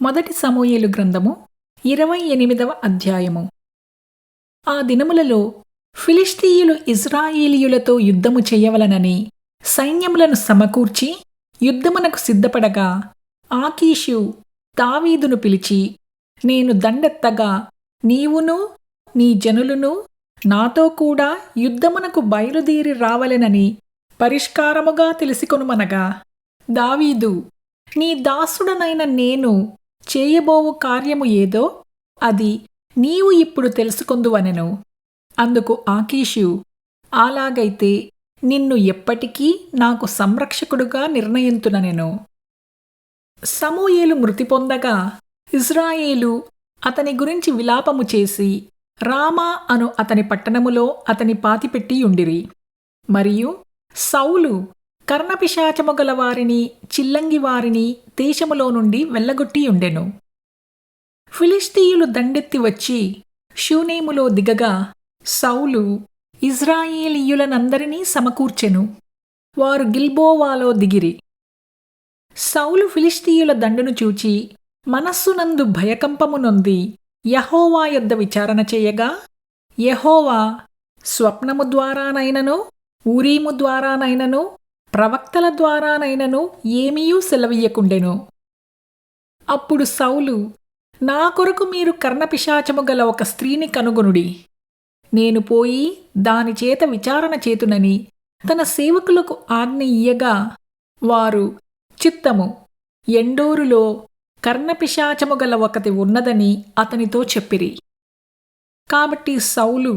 మొదటి సమూయేలు గ్రంథము 28వ అధ్యాయము. ఆ దినములలో ఫిలిష్తీయులు ఇశ్రాయేలీయులతో యుద్ధము చేయవలనని సైన్యములను సమకూర్చి యుద్ధమునకు సిద్ధపడగా ఆకీషు దావీదును పిలిచి, నేను దండెత్తగా నీవును నీ జనులును నాతో కూడా యుద్ధమునకు బయలుదేరి రావలెనని పరిష్కారముగా తెలిసికొనుమనగా, దావీదు, నీ దాసుడనైన నేను చేయబోవు కార్యము ఏదో అది నీవు ఇప్పుడు తెలుసుకొందువనెను. అందుకు ఆకీషు, అలాగైతే నిన్ను ఎప్పటికీ నాకు సంరక్షకుడుగా నిర్ణయింతుననెను. సమూయేలు మృతి పొందగా ఇశ్రాయేలు అతని గురించి విలాపము చేసి రామా అను అతని పట్టణములో అతని పాతిపెట్టియుండిరి. మరియు సౌలు కర్ణపిశాచము గల వారిని చిల్లంగి వారిని దేశములో నుండి వెళ్ళగొట్టియుండెను. ఫిలిష్తీయులు దండెత్తి వచ్చి షూనేములో దిగగా సౌలు ఇశ్రాయేలీయులనందరినీ సమకూర్చెను. వారు గిల్బోవాలో దిగిరి. సౌలు ఫిలిష్తీయుల దండును చూచి మనస్సునందు భయకంపము నొంది యెహోవా యొద్ద విచారణ చేయగా, యెహోవా స్వప్నము ద్వారానైనను ఊరీము ద్వారానైనను ప్రవక్తల ద్వారానైనను ఏమీయూ సెలవీయకుండెను. అప్పుడు సౌలు, నా కొరకు మీరు కర్ణపిశాచము గల ఒక స్త్రీని కనుగొనుడి, నేను పోయి దానిచేత విచారణ చేతునని తన సేవకులకు ఆజ్ఞ ఇయ్యగా, వారు చిత్తము, ఎండోరులో కర్ణపిశాచము గల ఒకటి ఉన్నదని అతనితో చెప్పిరి. కాబట్టి సౌలు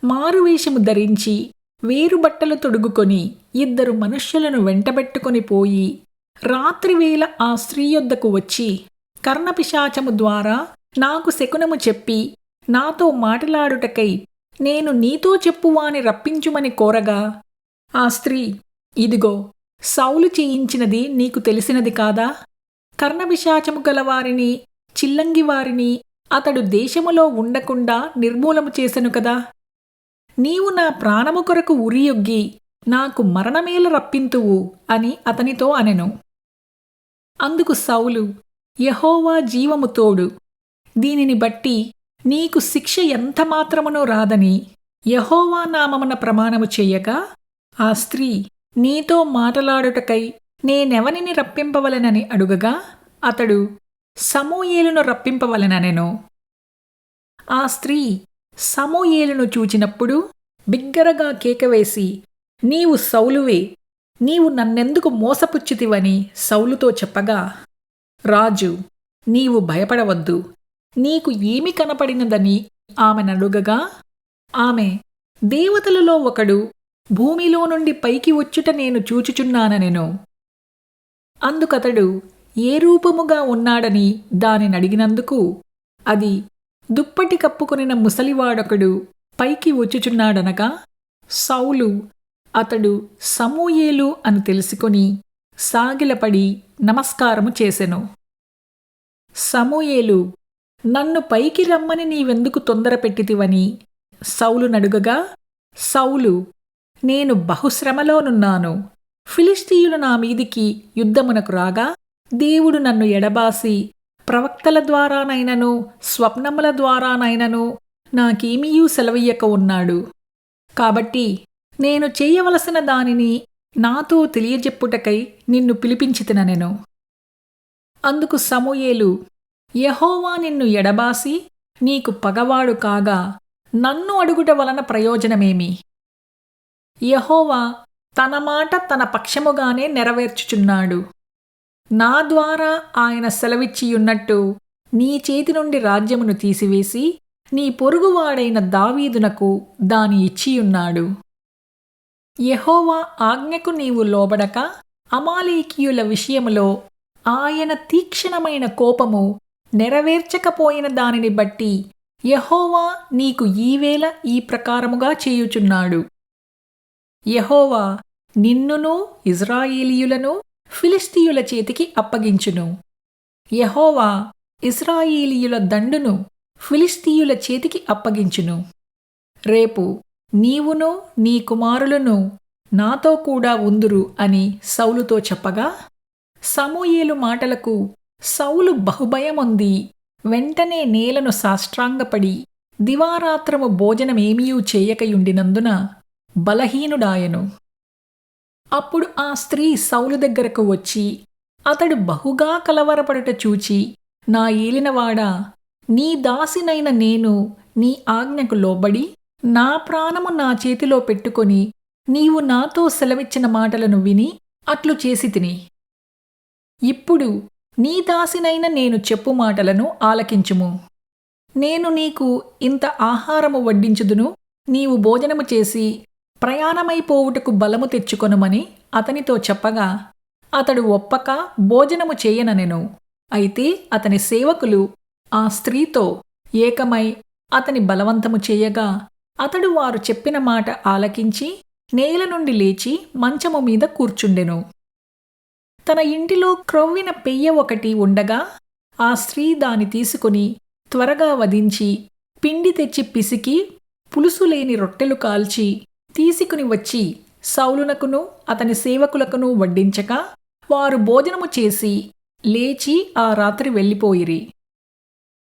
మారువేషము ధరించి వేరుబట్టలు తొడుగుకొని 2 మనుష్యులను వెంటబెట్టుకొని పోయి రాత్రివేళ ఆ స్త్రీ యొద్దకు వచ్చి, కర్ణపిశాచము ద్వారా నాకు శకునము చెప్పి నాతో మాటలాడుటకై నేను నీతో చెప్పువాని రప్పించుమని కోరగా, ఆ స్త్రీ, ఇదిగో సౌలు చేయించినది నీకు తెలిసినది కాదా? కర్ణపిశాచము గలవారిని చిల్లంగివారిని అతడు దేశములో ఉండకుండా నిర్మూలము చేసెను కదా. నీవు నా ప్రాణము కొరకు ఉరియొగ్గి నాకు మరణమేల రప్పింతువు అని అతనితో అనెను. అందుకు సౌలు, యెహోవా జీవము తోడు, దీనిని బట్టి నీకు శిక్ష ఎంతమాత్రమునో రాదని యెహోవా నామమున ప్రమాణము చెయ్యగా, ఆ స్త్రీ నీతో మాటలాడుటకై నేనెవనిని రప్పింపవలెనని అడుగగా, అతడు సమూయేలును రప్పింపవలెననెను. ఆ స్త్రీ సమూయేలును చూచినప్పుడు బిగ్గరగా కేకవేసి, నీవు సౌలువే, నీవు నన్నెందుకు మోసపుచ్చితివని సౌలుతో చెప్పగా, రాజు, నీవు భయపడవద్దు, నీకు ఏమి కనపడినదని ఆమెనడుగగా, ఆమె, దేవతలలో ఒకడు భూమిలో నుండి పైకి వచ్చుట నేను చూచుచున్నాననెను. అందుకతడు ఏ రూపముగా ఉన్నాడని దానినడిగినందుకు, అది దుప్పటి కప్పుకొనిన ముసలివాడొకడు పైకి వచ్చుచున్నాడనగా, సౌలు అతడు సమూయేలు అని తెలుసుకొని సాగిలపడి నమస్కారము చేసెను. సమూయేలు, నన్ను పైకి రమ్మని నీవెందుకు తొందరపెట్టితివని సౌలు నడుగగా, సౌలు, నేను బహుశ్రమలోనున్నాను. ఫిలిష్తీయులు నా మీదికి యుద్ధమునకు రాగా దేవుడు నన్ను ఎడబాసి ప్రవక్తల ద్వారానైనను స్వప్నముల ద్వారానైనను నాకేమీయూ సెలవీయక ఉన్నాడు. కాబట్టి నేను చేయవలసిన దానిని నాతో తెలియజెప్పుటకై నిన్ను పిలిపించితిననెను. అందుకు సమూయేలు, యెహోవా నిన్ను ఎడబాసి నీకు పగవాడు కాగా నన్ను అడుగుట వలన ప్రయోజనమేమి? యెహోవా తన మాట తన పక్షముగానే నెరవేర్చుచున్నాడు. నా ద్వారా ఆయన సెలవిచ్చియున్నట్టు నీ చేతి నుండి రాజ్యమును తీసివేసి నీ పొరుగువాడైన దావీదునకు దాని ఇచ్చియున్నాడు. యెహోవా ఆజ్ఞకు నీవు లోబడక అమాలేకీయుల విషయములో ఆయన తీక్షణమైన కోపము నెరవేర్చకపోయిన దానిని బట్టి యెహోవా నీకు ఈవేళ ఈ ప్రకారముగా చేయుచున్నాడు. యెహోవా నిన్నును ఇశ్రాయేలీయులను ఫిలిష్తీయుల చేతికి అప్పగించును. యెహోవా ఇశ్రాయేలీయుల దండును ఫిలిష్తీయుల చేతికి అప్పగించును. రేపు నీవును నీ కుమారులను నాతో కూడా ఉందురు అని సౌలుతో చెప్పగా, సమూయేలు మాటలకు సౌలు బహుభయమొంది వెంటనే నేలను సాష్టాంగపడి దివారాత్రము భోజనమేమియూ చేయకయుండినందున బలహీనుడాయెను. అప్పుడు ఆ స్త్రీ సౌలు దగ్గరకు వచ్చి అతడు బహుగా కలవరపడుట చూచి, నా ఏలినవాడా, నీ దాసినైన నేను నీ ఆజ్ఞకు లోబడి నా ప్రాణము నా చేతిలో పెట్టుకొని నీవు నాతో సెలవిచ్చిన మాటలను విని అట్లు చేసితిని. ఇప్పుడు నీ దాసినైన నేను చెప్పు మాటలను ఆలకించుము. నేను నీకు ఇంత ఆహారము వడ్డించుదును, నీవు భోజనము చేసి ప్రయాణమైపోవుటకు బలము తెచ్చుకొనుమని అతనితో చెప్పగా అతడు ఒప్పక భోజనము చేయననెను. అయితే అతని సేవకులు ఆ స్త్రీతో ఏకమై అతని బలవంతము చేయగా అతడు వారు చెప్పిన మాట ఆలకించి నేల నుండి లేచి మంచము మీద కూర్చుండెను. తన ఇంటిలో క్రొవ్విన పెయ్య ఒకటి ఉండగా ఆ స్త్రీ దాని తీసుకుని త్వరగా వధించి పిండి తెచ్చి పిసికి పులుసులేని రొట్టెలు కాల్చి తీసుకుని వచ్చి సౌలునకును అతని సేవకులకును వడ్డించగా వారు భోజనము చేసి లేచి ఆ రాత్రి వెళ్ళిపోయిరి.